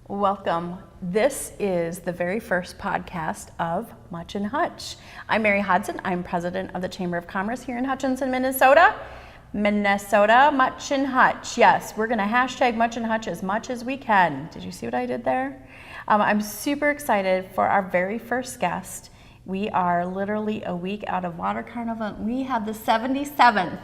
Welcome. This is the very first podcast of MuchinHutch. I'm Mary Hodson. I'm president of the Chamber of Commerce here in Hutchinson, Minnesota. MuchinHutch. Yes, we're going to hashtag MuchinHutch as much as we can. Did you see what I did there? I'm super excited for our very first guest. We are literally a week out of Water Carnival. We have the 77th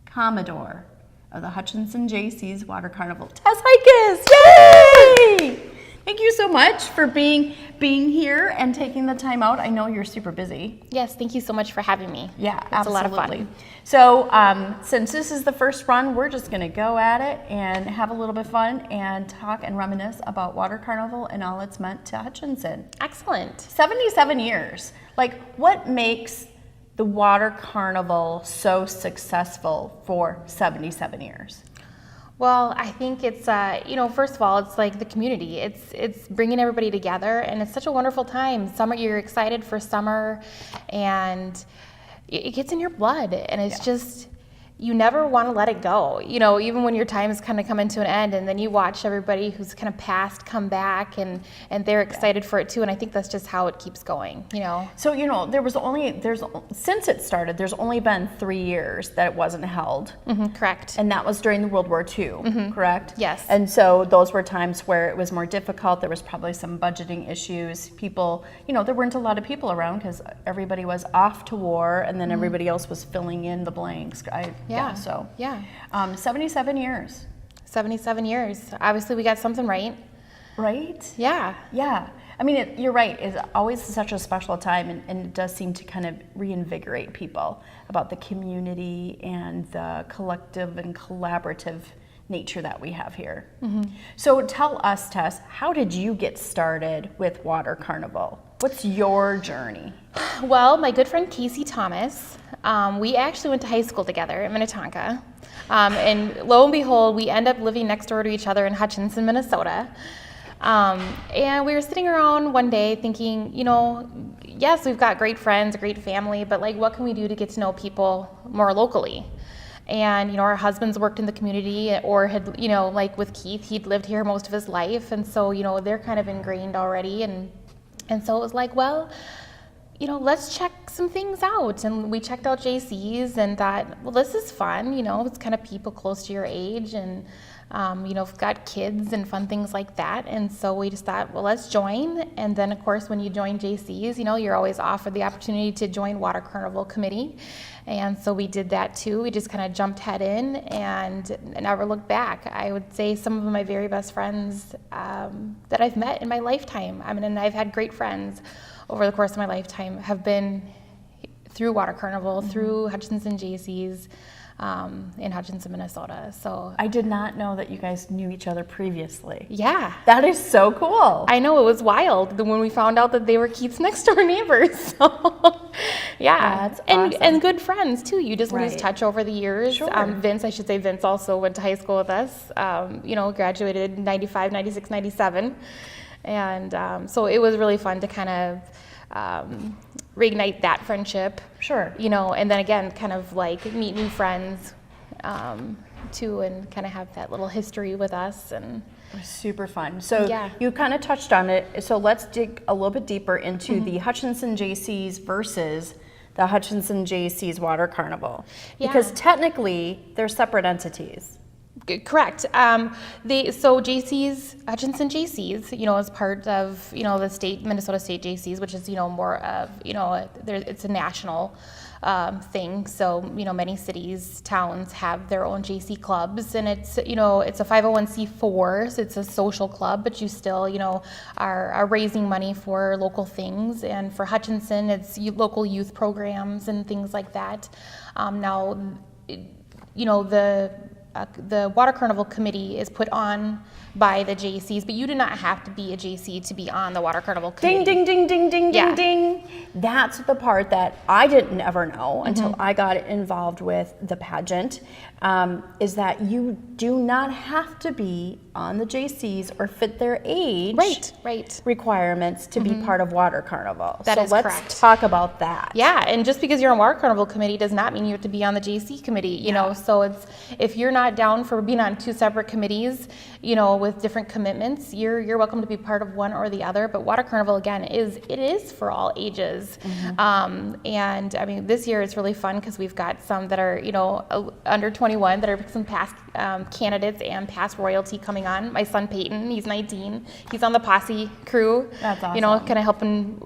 Commodore of the Hutchinson Jaycees Water Carnival, Tess Heikes. Yay! Thank you so much for being here and taking the time out. I know you're super busy. Yes, thank you so much for having me. Yeah, it's absolutely. a lot of fun. So since this is the first run, we're just going to go at it and have a little bit of fun and talk and reminisce about Water Carnival and all it's meant to Hutchinson. Excellent. 77 years. Like, what makes the Water Carnival so successful for 77 years? Well, I think it's, first of all, it's like the community. It's bringing everybody together, and it's such a wonderful time. Summer, you're excited for summer, and it gets in your blood, and it's just, you never want to let it go. You know, even when your time is kind of coming to an end, and then you watch everybody who's kind of passed come back, and they're excited for it too. And I think that's just how it keeps going. You know. So since it started, there's only been 3 years that it wasn't held. Mm-hmm, correct. And that was during the World War II, correct? Yes. And so those were times where it was more difficult. There was probably some budgeting issues. People, there weren't a lot of people around because everybody was off to war, and then everybody else was filling in the blanks. 77 years. 77 years. Obviously, we got something right. Right? Yeah. Yeah. I mean, you're right. It's always such a special time, and it does seem to kind of reinvigorate people about the community and the collective and collaborative nature that we have here. Mm-hmm. So tell us, Tess, how did you get started with Water Carnival? What's your journey? Well, my good friend Casey Thomas, we actually went to high school together in Minnetonka. And lo and behold, we end up living next door to each other in Hutchinson, Minnesota. And we were sitting around one day thinking, yes, we've got great friends, a great family, but like, what can we do to get to know people more locally? And, our husbands worked in the community or had, like with Keith, he'd lived here most of his life. And so, they're kind of ingrained already. And so it was like, well, let's check some things out. And we checked out Jaycees and thought, well, this is fun. It's kind of people close to your age and, we've got kids and fun things like that. And so we just thought, well, let's join. And then, of course, when you join Jaycees, you're always offered the opportunity to join Water Carnival Committee. And so we did that too. We just kind of jumped head in and never looked back. I would say some of my very best friends that I've met in my lifetime, and I've had great friends over the course of my lifetime, have been through Water Carnival, through Hutchinson Jaycees, in Hutchinson, Minnesota. So I did not know that you guys knew each other previously. Yeah. That is so cool. I know, it was wild when we found out that they were Keith's next door neighbors. So, yeah. That's awesome. And good friends too. You just lose Right. touch over the years. Sure. Vince also went to high school with us, graduated 95, 96, 97. And so it was really fun to kind of reignite that friendship. Sure. And then again, kind of like meet new friends too, and kind of have that little history with us. And it was super fun. So Yeah. you kind of touched on it. So let's dig a little bit deeper into the Hutchinson Jaycees versus the Hutchinson Jaycees Water Carnival. Yeah. Because technically they're separate entities. Correct. So Jaycees, Hutchinson Jaycees, is part of, the Minnesota State Jaycees, which is, more of, it's a national thing. So, many cities, towns have their own Jaycee clubs, and it's, it's a 501c4, so it's a social club, but you still, are raising money for local things. And for Hutchinson, it's local youth programs and things like that. The Water Carnival Committee is put on by the Jaycees, but you do not have to be a Jaycee to be on the Water Carnival Committee. Ding, ding, ding, ding, ding, Yeah. ding, ding. That's the part that I didn't ever know until I got involved with the pageant, is that you do not have to be on the Jaycees or fit their age Right. requirements to be part of Water Carnival. That so is let's correct. talk about that. Yeah, and just because you're on Water Carnival Committee does not mean you have to be on the Jaycee committee, you know. So if you're not not down for being on 2 separate committees, with different commitments, you're welcome to be part of one or the other. But Water Carnival, again, is for all ages. And I mean, this year it's really fun because we've got some that are, under 21 that are some past candidates and past royalty coming on. My son Peyton, he's 19. He's on the posse crew. That's awesome. Kind of helping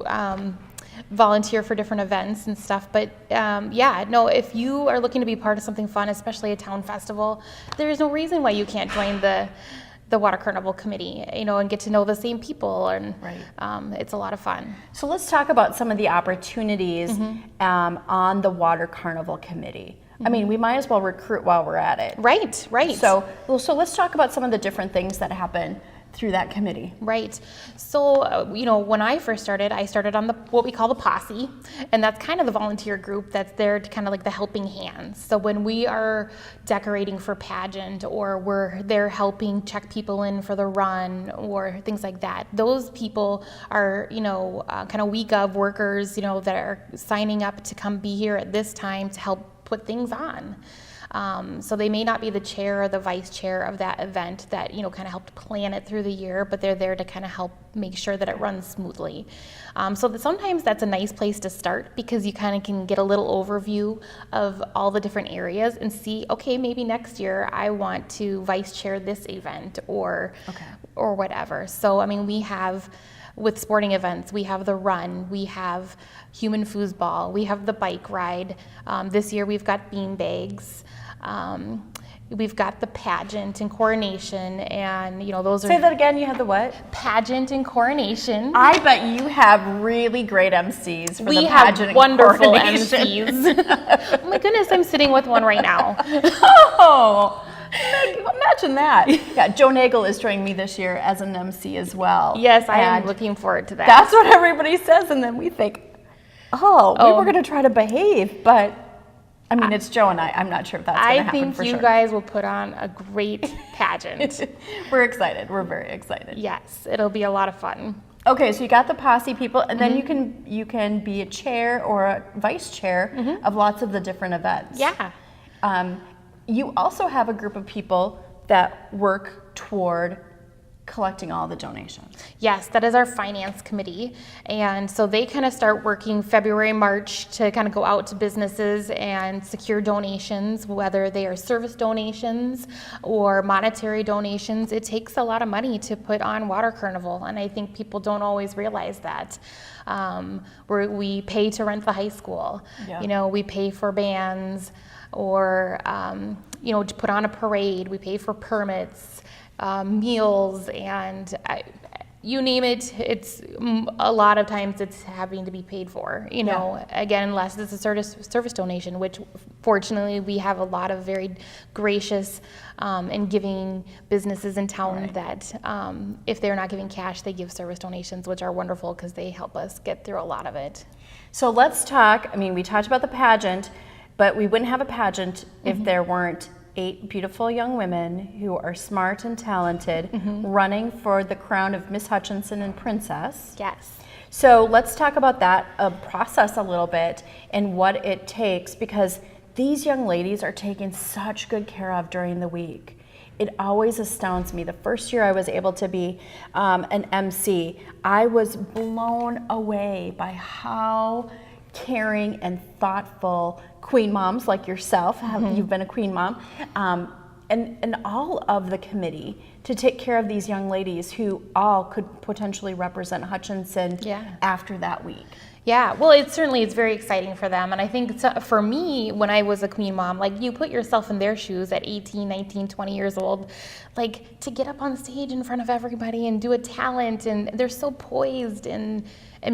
volunteer for different events and stuff. But if you are looking to be part of something fun, especially a town festival, there is no reason why you can't join the Water Carnival committee, and get to know the same people, and it's a lot of fun. So let's talk about some of the opportunities on the Water Carnival committee. I mean, we might as well recruit while we're at it. Right. So let's talk about some of the different things that happen through that committee. Right. So, when I first started, I started on what we call the posse, and that's kind of the volunteer group that's there to kind of like the helping hands. So when we are decorating for pageant, or we're there helping check people in for the run or things like that, those people are, kind of week of workers, that are signing up to come be here at this time to help put things on. So they may not be the chair or the vice chair of that event that, kind of helped plan it through the year, but they're there to kind of help make sure that it runs smoothly. Sometimes that's a nice place to start, because you kind of can get a little overview of all the different areas and see, okay, maybe next year I want to vice chair this event or whatever. So, I mean, we have, with sporting events, we have the run, we have human foosball, we have the bike ride. This year we've got bean bags. We've got the pageant and coronation, and those are. Say that again. You have the what? Pageant and coronation. I bet you have really great MCs for we the pageant have wonderful and coronation. MCs. Oh my goodness, I'm sitting with one right now. Oh, imagine that. Yeah, Joe Nagel is joining me this year as an MC as well. Yes, I am looking forward to that. That's what everybody says, and then we think, we were going to try to behave, but. I mean, it's Joe and I. I'm not sure if that's going to happen for sure. I think you guys will put on a great pageant. We're excited. We're very excited. Yes, it'll be a lot of fun. Okay, so you got the posse people, and then you can be a chair or a vice chair of lots of the different events. Yeah. You also have a group of people that work toward collecting all the donations. Yes, that is our finance committee. And so they kind of start working February, March to kind of go out to businesses and secure donations, whether they are service donations or monetary donations. It takes a lot of money to put on Water Carnival, and I think people don't always realize that. We pay to rent the high school. Yeah. We pay for bands, or to put on a parade. We pay for permits, meals, and you name it. It's a lot of times it's having to be paid for, again, unless it's a service donation, which fortunately we have a lot of very gracious and giving businesses in town that if they're not giving cash, they give service donations, which are wonderful because they help us get through a lot of it. So let's talk. I mean, we talked about the pageant, but we wouldn't have a pageant if there weren't 8 beautiful young women who are smart and talented running for the crown of Miss Hutchinson and Princess. Yes. So let's talk about that process a little bit and what it takes, because these young ladies are taken such good care of during the week. It always astounds me. The first year I was able to be an MC, I was blown away by how caring and thoughtful queen moms like yourself, you've been a queen mom, and all of the committee to take care of these young ladies who all could potentially represent Hutchinson after that week. Yeah, well, it's very exciting for them. And I think for me, when I was a queen mom, like, you put yourself in their shoes at 18, 19, 20 years old, like, to get up on stage in front of everybody and do a talent, and they're so poised and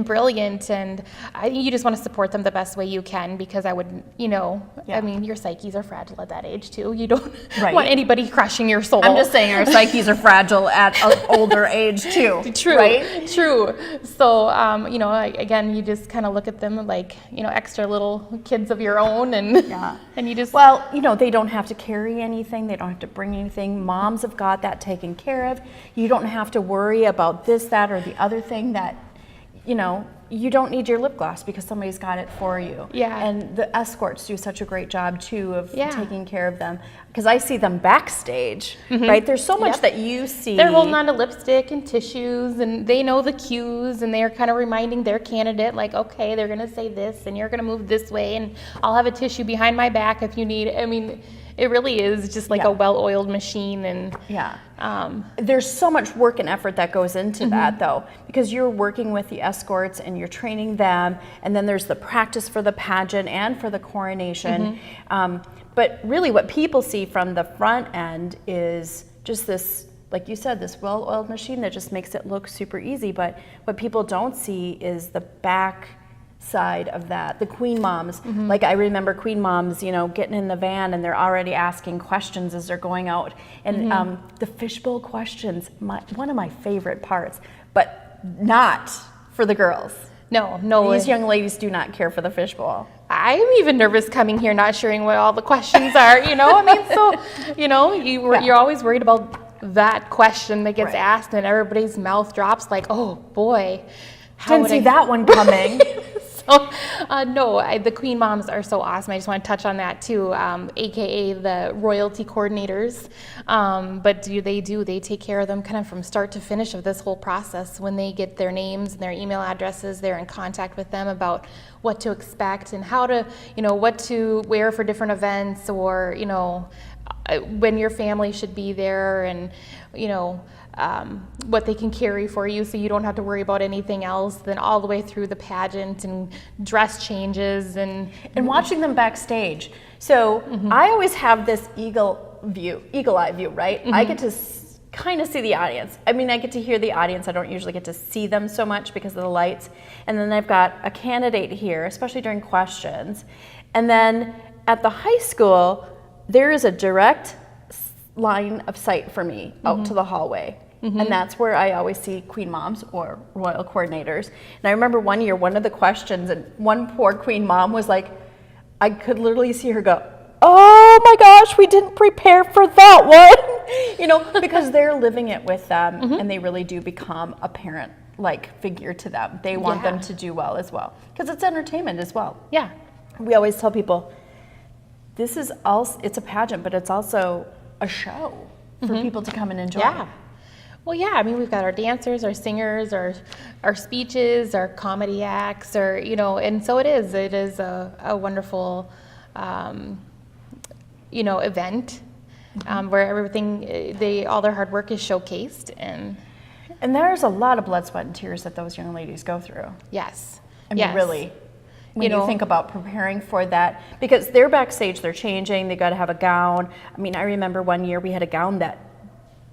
brilliant, and you just want to support them the best way you can, because I would, I mean, your psyches are fragile at that age too. You don't want anybody crushing your soul. I'm just saying our psyches are fragile at an older age too. True, right? True. So, again, you just kind of look at them like, extra little kids of your own, and and you just... Well, they don't have to carry anything. They don't have to bring anything. Moms have got that taken care of. You don't have to worry about this, that, or the other thing that, you don't need your lip gloss because somebody's got it for you. Yeah. And the escorts do such a great job too of Yeah. taking care of them, because I see them backstage, right? There's so much Yep. that you see. They're holding on to lipstick and tissues, and they know the cues, and they're kind of reminding their candidate, like, okay, they're going to say this, and you're going to move this way, and I'll have a tissue behind my back if you need it. I mean, it really is just like Yeah. a well-oiled machine. And Yeah. There's so much work and effort that goes into that, though, because you're working with the escorts and you're training them, and then there's the practice for the pageant and for the coronation. But really what people see from the front end is just this, like you said, this well-oiled machine that just makes it look super easy. But what people don't see is the back side of that, the queen moms. Like I remember queen moms, you know, getting in the van and they're already asking questions as they're going out. And the fishbowl questions, one of my favorite parts, but not for the girls. no. These young ladies do not care for the fishbowl. I'm even nervous coming here not sharing what all the questions are, you know? I mean, so, you know, you're always worried about that question that gets Right. asked, and everybody's mouth drops like, oh boy. Didn't see that one coming. So, the Queen Moms are so awesome. I just want to touch on that too, AKA the royalty coordinators. But they take care of them kind of from start to finish of this whole process. When they get their names and their email addresses, they're in contact with them about what to expect and how to, what to wear for different events, or, when your family should be there, and, what they can carry for you so you don't have to worry about anything else, then all the way through the pageant and dress changes and watching them backstage. So I always have this eagle eye view, right? I get to kind of see the audience. I mean, I get to hear the audience. I don't usually get to see them so much because of the lights. And then I've got a candidate here, especially during questions. And then at the high school, there is a direct line of sight for me out to the hallway. And that's where I always see queen moms or royal coordinators. And I remember one year, one of the questions, and one poor queen mom was like, I could literally see her go, oh my gosh, we didn't prepare for that one. Because they're living it with them, and they really do become a parent-like figure to them. They want them to do well as well, because it's entertainment as well. Yeah. We always tell people, this is also, it's a pageant, but it's also a show for people to come and enjoy. Yeah. Well, yeah, I mean, we've got our dancers, our singers, our speeches, our comedy acts, and so it is a wonderful, event where everything, all their hard work is showcased. And there's a lot of blood, sweat, and tears that those young ladies go through. Yes. I mean, really, when you think about preparing for that, because they're backstage, they're changing, they got to have a gown. I mean, I remember one year we had a gown that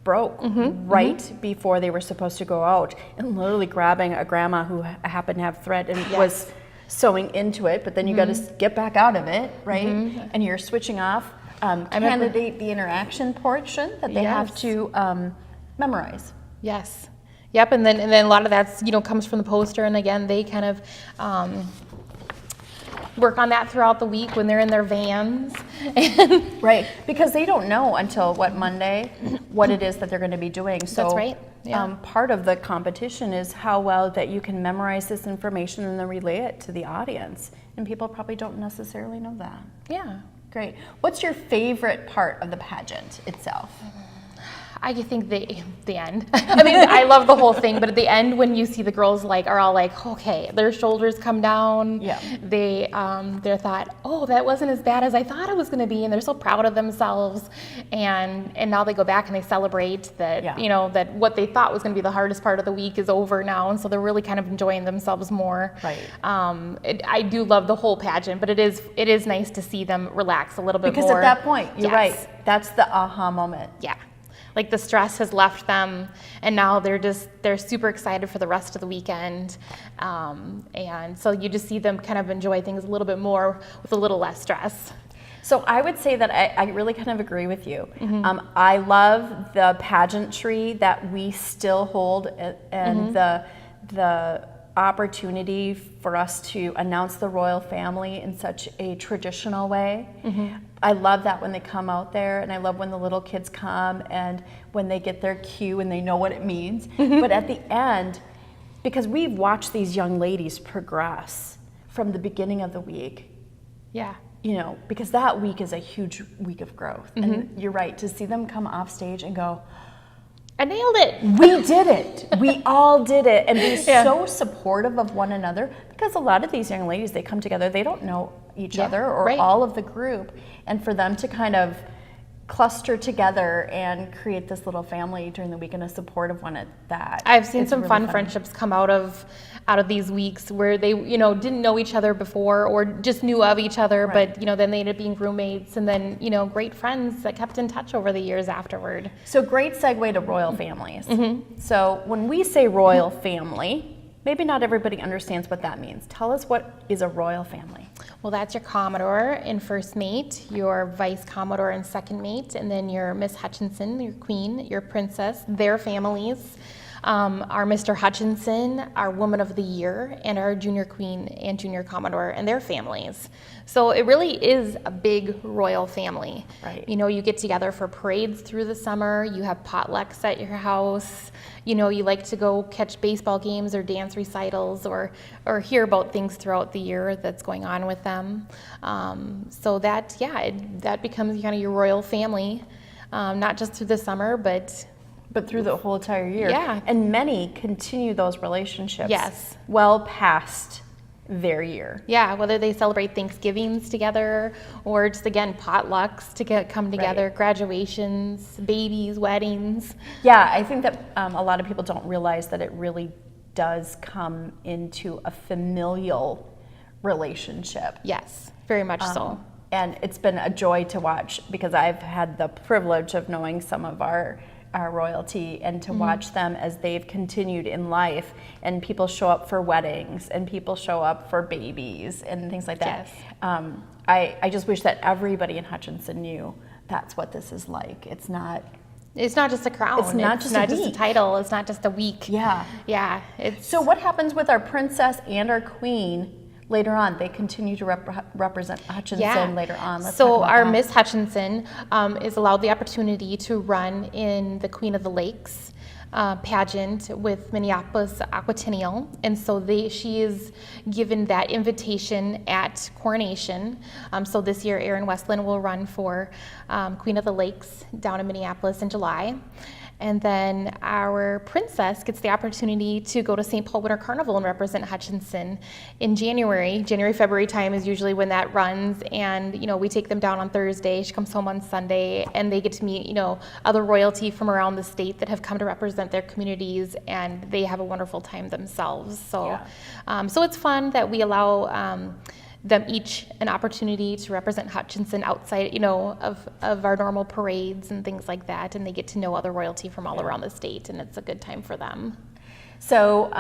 broke right before they were supposed to go out, and literally grabbing a grandma who happened to have thread and was sewing into it, but then you got to get back out of it, right? And you're switching off. Candidate the interaction portion that they have to memorize. Yes. Yep. And then a lot of that's comes from the poster, and again they kind of work on that throughout the week when they're in their vans. Right, because they don't know until Monday what it is that they're going to be doing. So that's right. Yeah. Part of the competition is how well that you can memorize this information and then relay it to the audience. And people probably don't necessarily know that. Yeah. Great. What's your favorite part of the pageant itself? I think the end. I mean, I love the whole thing, but at the end, when you see the girls are all like, okay, their shoulders come down. Yeah. They're thought, oh, that wasn't as bad as I thought it was going to be, and they're so proud of themselves. And now they go back and they celebrate that that what they thought was going to be the hardest part of the week is over now, and so they're really kind of enjoying themselves more. Right. I do love the whole pageant, but it is nice to see them relax a little bit more. Because at that point, you're right. That's the aha moment. Yeah. Like the stress has left them, and now they're super excited for the rest of the weekend, and so you just see them kind of enjoy things a little bit more with a little less stress. So I would say that I really kind of agree with you. I love the pageantry that we still hold, and the opportunity for us to announce the royal family in such a traditional way. I love that when they come out there, and I love when the little kids come and when they get their cue and they know what it means. But at the end, because we've watched these young ladies progress from the beginning of the week. Yeah. You know, because that week is a huge week of growth. And you're right, to see them come off stage and go, I nailed it. we did it. We all did it. And be so supportive of one another, because a lot of these young ladies, they come together, they don't know each other or all of the group. And for them to kind of cluster together and create this little family during the week in a support of one at that. I've seen some really fun friendships come out of these weeks where they, you know, didn't know each other before or just knew of each other, but, you know, then they ended up being roommates and then, you know, great friends that kept in touch over the years afterward. So great segue to royal families. So when we say royal family, maybe not everybody understands what that means. Tell us, what is a royal family? Well, that's your Commodore and First Mate, your Vice Commodore and Second Mate, and then your Miss Hutchinson, your Queen, your Princess, their families. Our Mr. Hutchinson, our Woman of the Year, and our Junior Queen and Junior Commodore and their families. So it really is a big royal family. Right. You know, you get together for parades through the summer, you have potlucks at your house, you know, you like to go catch baseball games or dance recitals or hear about things throughout the year that's going on with them. So that, that becomes kind of your royal family, not just through the summer, but through the whole entire year. Yeah. And many continue those relationships Yes. well past their year. Yeah, whether they celebrate Thanksgivings together or just, again, potlucks to come together, graduations, babies, weddings. Yeah, I think that a lot of people don't realize that it really does come into a familial relationship. Yes, very much so. And it's been a joy to watch, because I've had the privilege of knowing some of our royalty, and to watch them as they've continued in life, and people show up for weddings and people show up for babies and things like that. Yes. I just wish that everybody in Hutchinson knew that's what this is like. It's not just a crown. It's not just a title. It's not just a week. Yeah. Yeah. So what happens with our princess and our queen later on? They continue to represent Hutchinson later on. Let's talk so about our that. Miss Hutchinson is allowed the opportunity to run in the Queen of the Lakes pageant with Minneapolis Aquatennial, and so she is given that invitation at coronation. So this year, Erin Westland will run for Queen of the Lakes down in Minneapolis in July. And then our princess gets the opportunity to go to St. Paul Winter Carnival and represent Hutchinson in January. February time is usually when that runs. And, you know, we take them down on Thursday. She comes home on Sunday, and they get to meet, you know, other royalty from around the state that have come to represent their communities, and they have a wonderful time themselves. So, so it's fun that we allow them each an opportunity to represent Hutchinson outside, you know, of our normal parades and things like that, and they get to know other royalty from all around the state, and it's a good time for them. So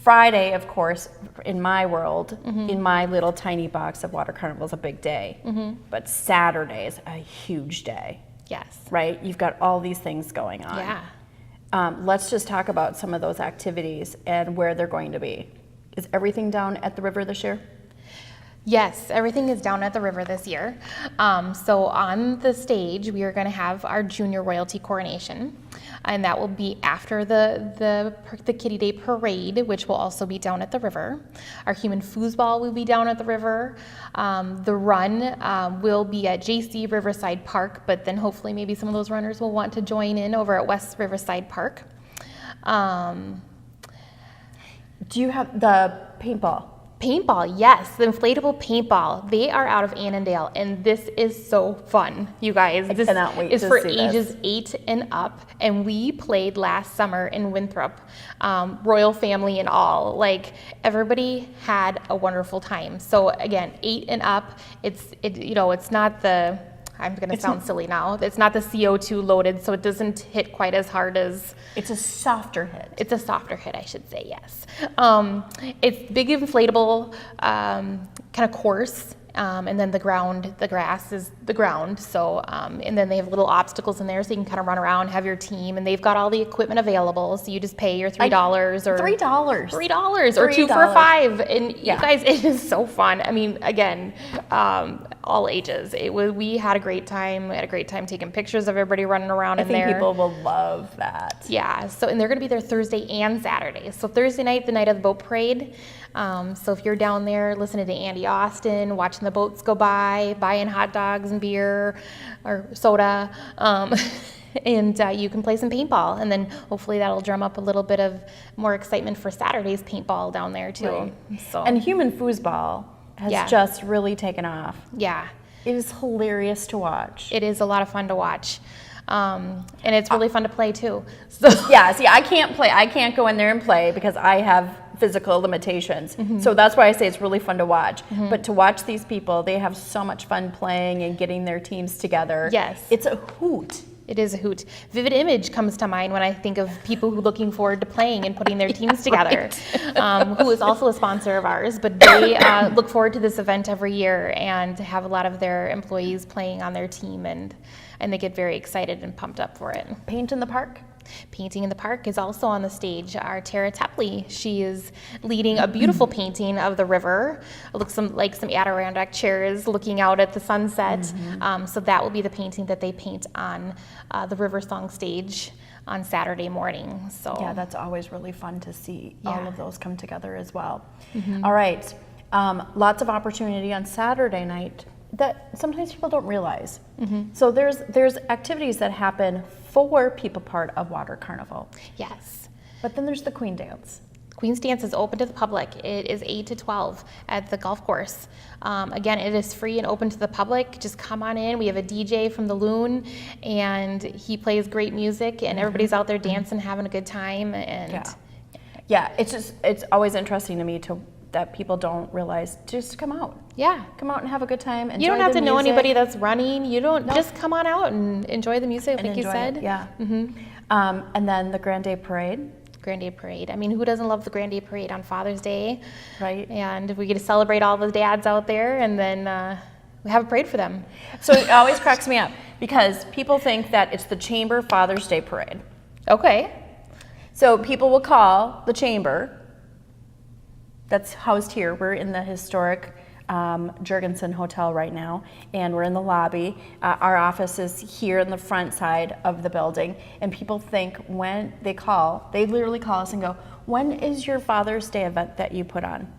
Friday, of course, in my world, in my little tiny box of Water Carnival, is a big day, but Saturday is a huge day. Yes. Right? You've got all these things going on. Yeah. Let's just talk about some of those activities and where they're going to be. Is everything down at the river this year? Yes, everything is down at the river this year. So on the stage, we are going to have our junior royalty coronation, and that will be after the Kitty Day parade, which will also be down at the river. Our human foosball will be down at the river. The run will be at JC Riverside Park, but then hopefully maybe some of those runners will want to join in over at West Riverside Park. Do you have the paintball? Paintball, yes, the inflatable paintball. They are out of Annandale, and this is so fun, you guys. This cannot wait is to for see ages this. 8 and up, and we played last summer in Winthrop, royal family and all. Like, everybody had a wonderful time. So again, 8 and up. It's not the, I'm going to sound silly now. It's not the CO2 loaded, so it doesn't hit quite as hard as. It's a softer hit. It's a softer hit, I should say, yes. It's big inflatable kind of course, and then the grass is the ground. So, and then they have little obstacles in there, so you can kind of run around, have your team, and they've got all the equipment available. So you just pay your $3 or $3 or 2 for $5, and Yeah. you guys, it is so fun. I mean, again, all ages. We had a great time. We had a great time taking pictures of everybody running around in there. I think people will love that. Yeah, and they're going to be there Thursday and Saturday. So Thursday night, the night of the boat parade. So if you're down there listening to Andy Austin, watching the boats go by, buying hot dogs and beer or soda, and you can play some paintball. And then hopefully that'll drum up a little bit of more excitement for Saturday's paintball down there too. Right. So And human foosball has just really taken off. Yeah. It is hilarious to watch. It is a lot of fun to watch. And it's really fun to play too. So Yeah, see, I can't play. I can't go in there and play because I have physical limitations. So that's why I say it's really fun to watch. But to watch these people, they have so much fun playing and getting their teams together. Yes. It's a hoot. It is a hoot. Vivid Image comes to mind when I think of people who are looking forward to playing and putting their teams together, who is also a sponsor of ours. But they look forward to this event every year and have a lot of their employees playing on their team, and they get very excited and pumped up for it. Paint in the Park? Painting in the Park is also on the stage. Our Tara Tepley, she is leading a beautiful painting of the river. It looks like some Adirondack chairs looking out at the sunset. So that will be the painting that they paint on the River Song stage on Saturday morning. So Yeah, that's always really fun to see all of those come together as well. Mm-hmm. All right, lots of opportunity on Saturday night that sometimes people don't realize. So there's activities that happen for people part of Water Carnival. Yes. But then there's the Queen Dance. Queen's Dance is open to the public. It is 8 to 12 at the golf course. Again, it is free and open to the public. Just come on in. We have a DJ from the Loon, and he plays great music, and everybody's out there dancing, having a good time. And Yeah, it's always interesting to me that people don't realize, just come out. Yeah. Come out and have a good time. You don't have to know music. anybody that's running. You don't just come on out and enjoy the music, like you Enjoy said. it, yeah. And then the Grand Day Parade. Grand Day Parade. I mean, who doesn't love the Grand Day Parade on Father's Day? Right. And we get to celebrate all the dads out there, and then we have a parade for them. So it always cracks me up because people think that it's the Chamber Father's Day Parade. Okay. So people will call the Chamber that's housed here. We're in the historic Jurgensen Hotel right now, and we're in the lobby. Our office is here in the front side of the building, and people think when they call, they literally call us and go, when is your Father's Day event that you put on?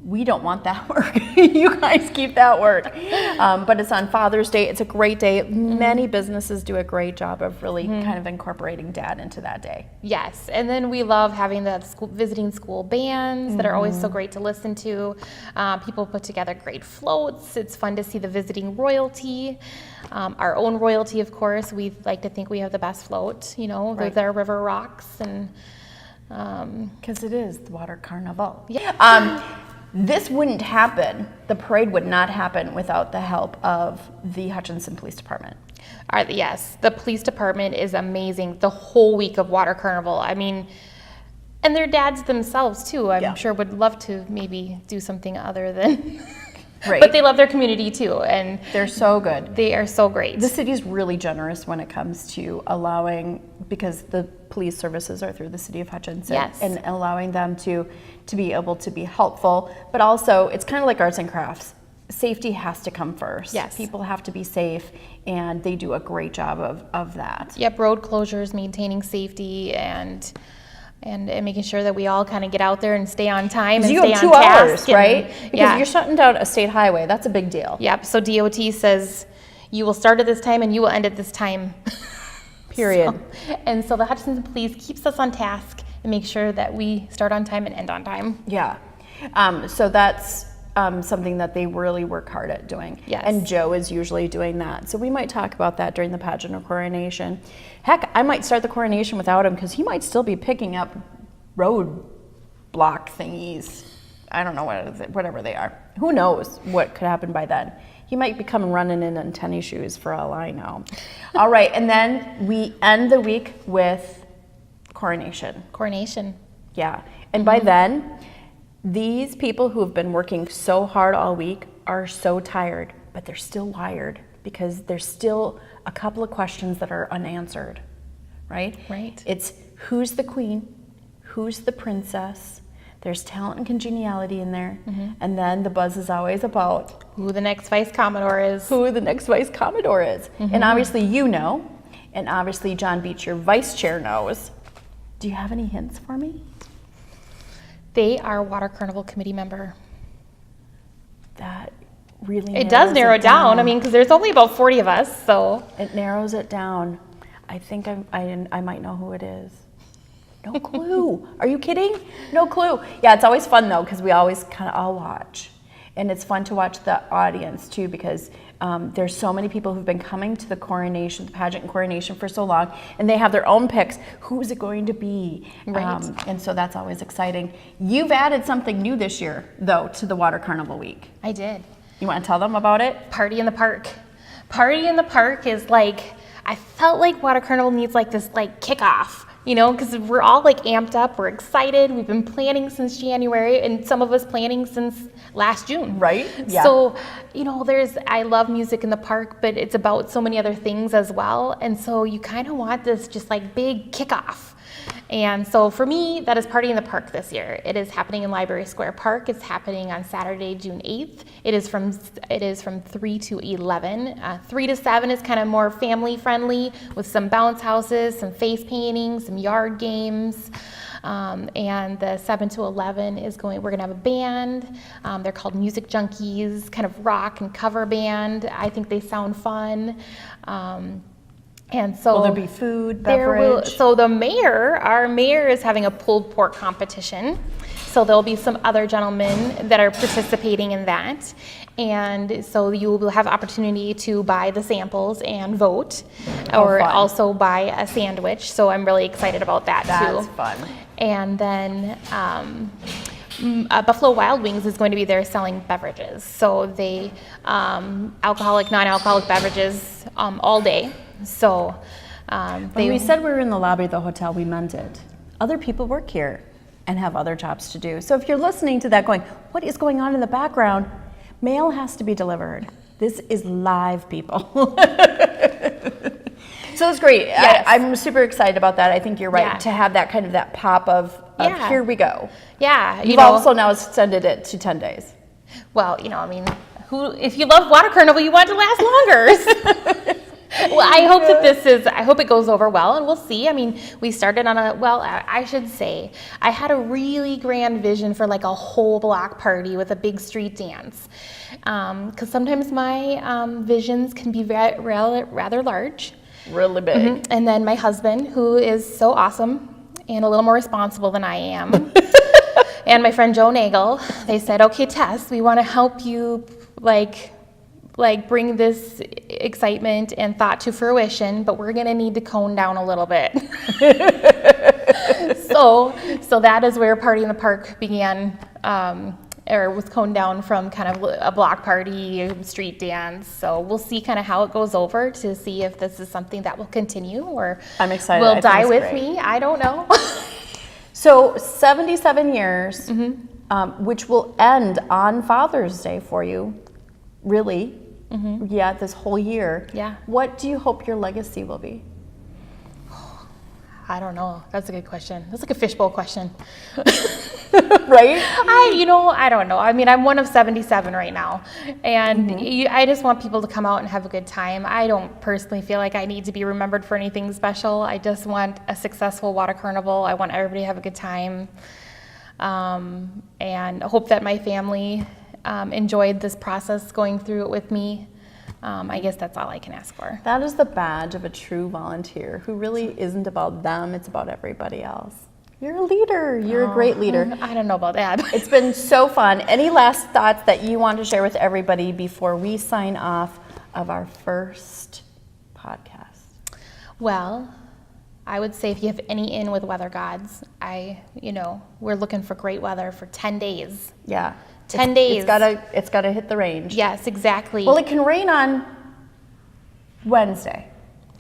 We don't want that work. You guys keep that work. But it's on Father's Day. It's a great day. Many businesses do a great job of really kind of incorporating Dad into that day. Yes, and then we love having the visiting school bands that are always so great to listen to. People put together great floats. It's fun to see the visiting royalty. Our own royalty, of course. We like to think we have the best float, with our river rocks. And because it is the Water Carnival. Yeah. This wouldn't happen, the parade would not happen without the help of the Hutchinson Police Department. Yes, the police department is amazing the whole week of Water Carnival. I mean, and their dads themselves too, I'm sure would love to maybe do something other than... Right. But they love their community too, and they're so good. They are so great. The city's really generous when it comes to allowing, because the police services are through the city of Hutchinson, and allowing them to be able to be helpful. But also, it's kind of like arts and crafts. Safety has to come first. Yes. People have to be safe, and they do a great job of that. Yep, road closures, maintaining safety, and making sure that we all kind of get out there and stay on time and stay on task. You have 2 hours, right? Because you're shutting down a state highway. That's a big deal. Yep, so DOT says you will start at this time and you will end at this time. Period. So the Hutchinson Police keeps us on task and make sure that we start on time and end on time. Yeah. So that's something that they really work hard at doing. Yes. And Joe is usually doing that. So we might talk about that during the pageant or coronation. Heck, I might start the coronation without him because he might still be picking up road block thingies. I don't know whatever they are. Who knows what could happen by then. He might be coming running in on tennis shoes for all I know. All right, and then we end the week with coronation. Coronation. Yeah, and by then, these people who have been working so hard all week are so tired, but they're still wired because there's still a couple of questions that are unanswered, right? Right. It's who's the queen, who's the princess, There's talent and congeniality in there. And then the buzz is always about Who the next Vice Commodore is. who the next Vice Commodore is. And obviously you know, and obviously John Beach, your Vice Chair, knows. Do you have any hints for me? They are a Water Carnival committee member. That really It does narrow it down. I mean, because there's only about 40 of us, so. It narrows it down. I think I might know who it is. No clue. Are you kidding? No clue. Yeah, it's always fun though, because we always kind of all watch. And it's fun to watch the audience too, because there's so many people who've been coming to the coronation, the pageant and coronation for so long, and they have their own picks. Who's it going to be? Right. And so that's always exciting. You've added something new this year, though, to the Water Carnival Week. I did. You want to tell them about it? Party in the Park. Party in the Park is like, I felt like Water Carnival needs like this like kickoff, you know, because we're all like amped up, we're excited, we've been planning since January, and some of us planning since last June. Right? Yeah. So, you know, I love music in the park, but it's about so many other things as well, and so you kind of want this just like big kickoff. And so for me, that is Party in the Park this year. It is happening in Library Square Park. It's happening on Saturday, June 8th. It is from 3 to 11. 3 to 7 is kind of more family friendly with some bounce houses, some face painting, some yard games. And the 7 to 11 we're gonna have a band. They're called Music Junkies, kind of rock and cover band. I think they sound fun. And so will there be food, beverage? So our mayor is having a pulled pork competition. So there'll be some other gentlemen that are participating in that. And so you will have opportunity to buy the samples and vote, or fun. also buy a sandwich. So I'm really excited about that too. That's fun. And then Buffalo Wild Wings is going to be there selling beverages. So they, alcoholic, non-alcoholic beverages all day. So When we said we were in the lobby of the hotel, we meant it. Other people work here and have other jobs to do. So if you're listening to that going, what is going on in the background? Mail has to be delivered. This is live, people. So it's great. Yes. I'm super excited about that. I think you're right, Yeah. to have that kind of that pop of Yeah. here we go. Yeah. You've also now extended it to 10 days. Well, you know, I mean, if you love Water Carnival, you want it to last longer. Well, I hope that I hope it goes over well, and we'll see. I mean, we started on I should say, I had a really grand vision for like a whole block party with a big street dance. Because sometimes my visions can be rather large. Really big. And then my husband, who is so awesome and a little more responsible than I am, and my friend Joe Nagel, they said, okay, Tess, we want to help you like bring this excitement and thought to fruition, but we're gonna need to cone down a little bit. So that is where Party in the Park began, or was coned down from kind of a block party, street dance. So we'll see kind of how it goes over to see if this is something that will continue or I'm excited. will I think die it's with great. me. I don't know. So 77 years, which will end on Father's Day for you, really. Yeah, this whole year. Yeah. What do you hope your legacy will be? I don't know. That's a good question. That's like a fishbowl question. Right? I don't know. I mean, I'm one of 77 right now, and I just want people to come out and have a good time. I don't personally feel like I need to be remembered for anything special. I just want a successful Water Carnival. I want everybody to have a good time, and hope that my family enjoyed this process going through it with me. I guess that's all I can ask for. That is the badge of a true volunteer who really isn't about them, it's about everybody else. You're a leader. You're a great leader. I don't know about that. It's been so fun. Any last thoughts that you want to share with everybody before we sign off of our first podcast? Well, I would say if you have any in with weather gods, we're looking for great weather for 10 days. Yeah. 10 days. It's gotta hit the range. Yes, exactly. Well, it can rain on Wednesday.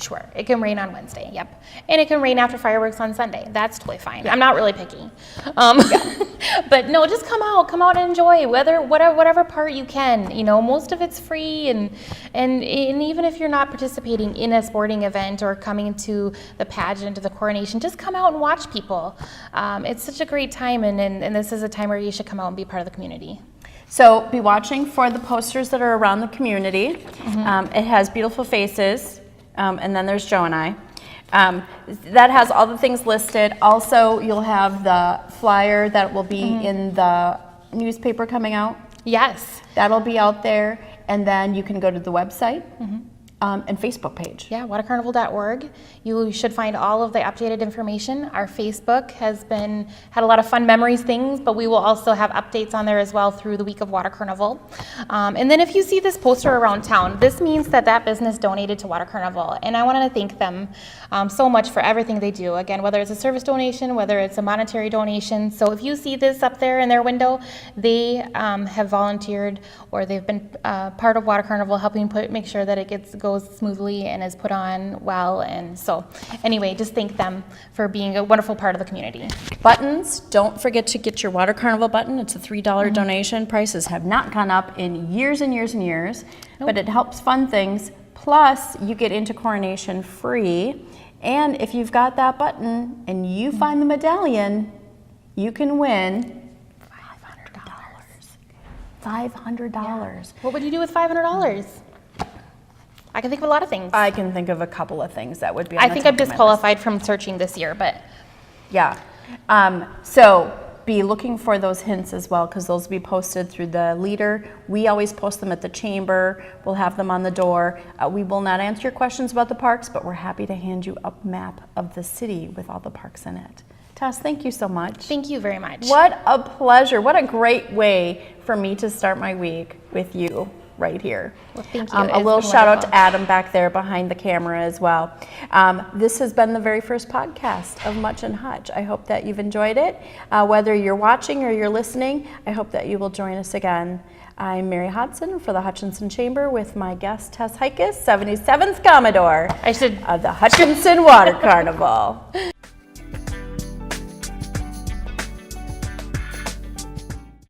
Sure, it can rain on Wednesday, yep. And it can rain after fireworks on Sunday. That's totally fine. I'm not really picky. But no, just come out and enjoy, whatever part you can. You know, most of it's free, and even if you're not participating in a sporting event or coming to the pageant or the coronation, just come out and watch people. It's such a great time, and this is a time where you should come out and be part of the community. So be watching for the posters that are around the community. It has beautiful faces. And then there's Joe and I. That has all the things listed. Also, you'll have the flyer that will be in the newspaper coming out. Yes. That'll be out there. And then you can go to the website and Facebook page. Yeah, watercarnival.org. You should find all of the updated information. Our Facebook has had a lot of fun memories things, but we will also have updates on there as well through the week of Water Carnival. And then if you see this poster around town, this means that business donated to Water Carnival. And I wanted to thank them so much for everything they do. Again, whether it's a service donation, whether it's a monetary donation. So if you see this up there in their window, they have volunteered, or they've been part of Water Carnival, helping make sure that it goes smoothly and is put on well. And so anyway, just thank them for being a wonderful part of the community. Buttons, don't forget to get your Water Carnival button. It's a $3 donation. Prices have not gone up in years and years and years, but it helps fund things. Plus, you get into coronation free. And if you've got that button and you find the medallion, you can win $500. Yeah. What would you do with $500? I can think of a lot of things. I can think of a couple of things that would be on I the think top I'm of my disqualified from searching this year, but yeah. So be looking for those hints as well, because those will be posted through the leader. We always post them at the chamber. We'll have them on the door. We will not answer your questions about the parks, but we're happy to hand you a map of the city with all the parks in it. Tess, thank you so much. Thank you very much. What a pleasure. What a great way for me to start my week with you right here. Well, thank you. A little shout out to Adam back there behind the camera as well. This has been the very first podcast of MuchinHutch. I hope that you've enjoyed it. Whether you're watching or you're listening, I hope that you will join us again. I'm Mary Hodson for the Hutchinson Chamber with my guest Tess Heikes, 77th Commodore of the Hutchinson Water Carnival.